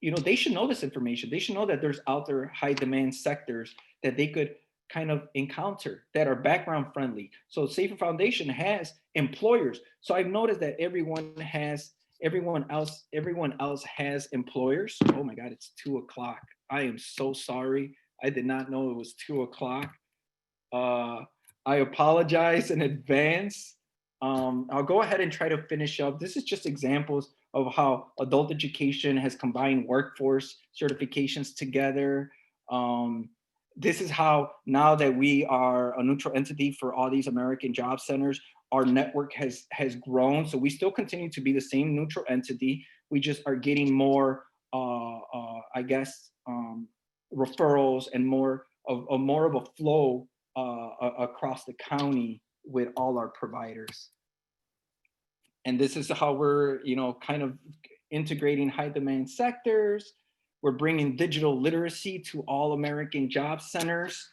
they should know this information. They should know that there's out there high demand sectors that they could kind of encounter that are background friendly. So Safer Foundation has employers. So I've noticed that everyone else has employers. Oh my God, it's 2:00. I am so sorry. I did not know it was 2:00. I apologize in advance. I'll go ahead and try to finish up. This is just examples of how adult education has combined workforce certifications together. This is how, now that we are a neutral entity for all these American Job Centers, our network has grown. So we still continue to be the same neutral entity. We just are getting more, referrals and more of a flow across the county with all our providers. And this is how we're, kind of integrating high demand sectors. We're bringing digital literacy to all American Job Centers.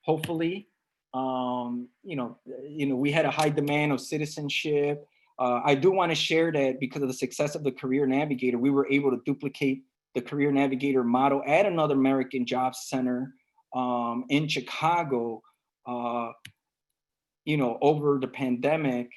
Hopefully, we had a high demand of citizenship. I do want to share that because of the success of the Career Navigator, we were able to duplicate the Career Navigator model at another American Job Center in Chicago, over the pandemic.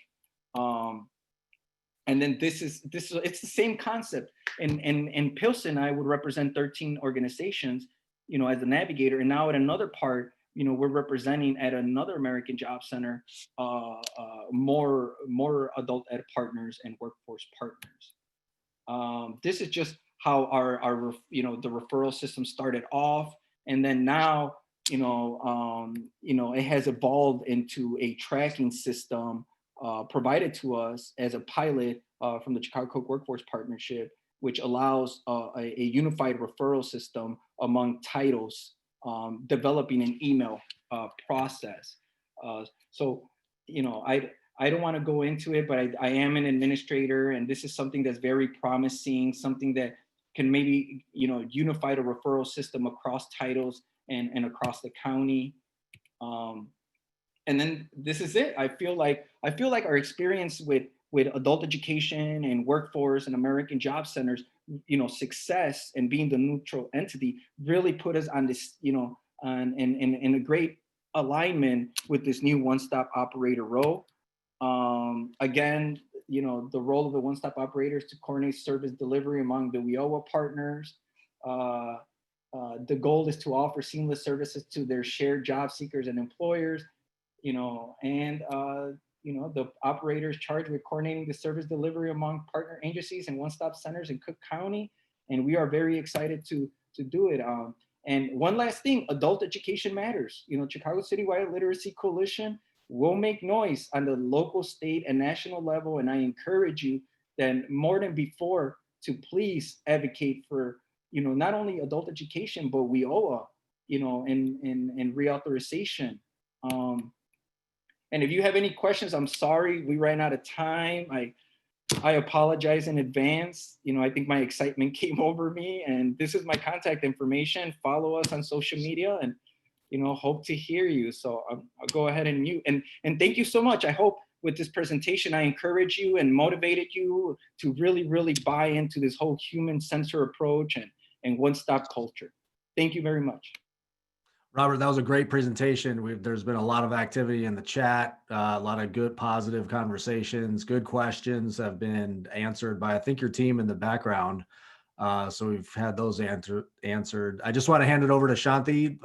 And then it's the same concept. And Pilsen, I would represent 13 organizations, as a navigator. And now at another part, we're representing at another American Job Center, more adult ed partners and workforce partners. This is just how our the referral system started off. And then now, it has evolved into a tracking system provided to us as a pilot from the Chicago Workforce Partnership, which allows a unified referral system among titles, developing an email process. So, I don't want to go into it, but I am an administrator, and this is something that's very promising, something that can maybe, unify the referral system across titles and across the county. And then this is it. I feel like our experience with adult education and workforce and American Job Centers, success and being the neutral entity really put us on this, in a great alignment with this new one-stop operator role. Again, the role of the one-stop operator is to coordinate service delivery among the WIOA partners. The goal is to offer seamless services to their shared job seekers and employers, the operators charged with coordinating the service delivery among partner agencies and one-stop centers in Cook County. And we are very excited to do it. And one last thing, adult education matters. Chicago Citywide Literacy Coalition will make noise on the local, state, and national level. And I encourage you that more than before to please advocate for, not only adult education, but WIOA, and reauthorization. And if you have any questions, I'm sorry we ran out of time. I apologize in advance. You know, I think my excitement came over me, and this is my contact information. Follow us on social media, and, you know, hope to hear you. So I'll go ahead and mute. And thank you so much. I hope with this presentation, I encouraged you and motivated you to really, really buy into this whole human-centered approach and one-stop culture. Thank you very much. Robert, that was a great presentation. There's been a lot of activity in the chat, a lot of good, positive conversations, good questions have been answered by, I think, your team in the background. So we've had those answered. I just want to hand it over to Shanti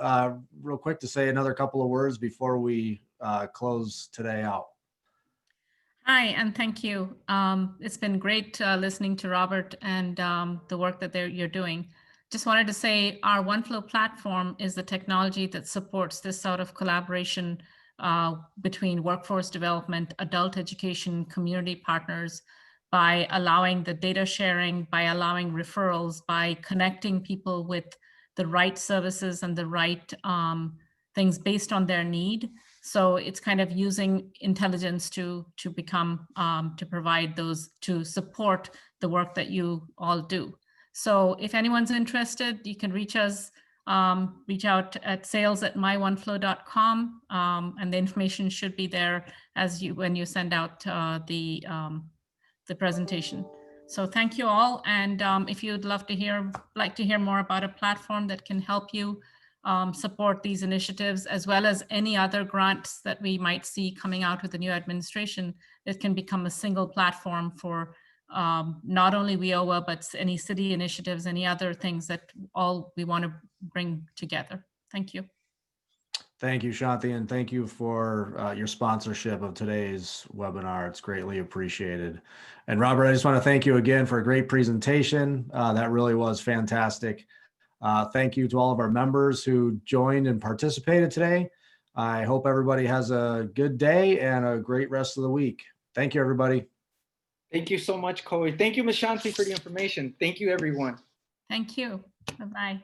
real quick to say another couple of words before we close today out. Hi, and thank you. It's been great listening to Robert and the work that you're doing. Just wanted to say our OneFlow platform is the technology that supports this sort of collaboration between workforce development, adult education, community partners, by allowing the data sharing, by allowing referrals, by connecting people with the right services and the right things based on their need. So it's kind of using intelligence to become, to provide those, to support the work that you all do. So if anyone's interested, you can reach us, reach out at sales@myoneflow.com, and the information should be there when you send out the presentation. So thank you all. And if you'd like to hear more about a platform that can help you support these initiatives, as well as any other grants that we might see coming out with the new administration, it can become a single platform for not only WIOA, but any city initiatives, any other things that all we want to bring together. Thank you. Thank you, Shanti, and thank you for your sponsorship of today's webinar. It's greatly appreciated. And Robert, I just want to thank you again for a great presentation. That really was fantastic. Thank you to all of our members who joined and participated today. I hope everybody has a good day and a great rest of the week. Thank you, everybody. Thank you so much, Corey. Thank you, Ms. Shanti, for the information. Thank you, everyone. Thank you. Bye-bye.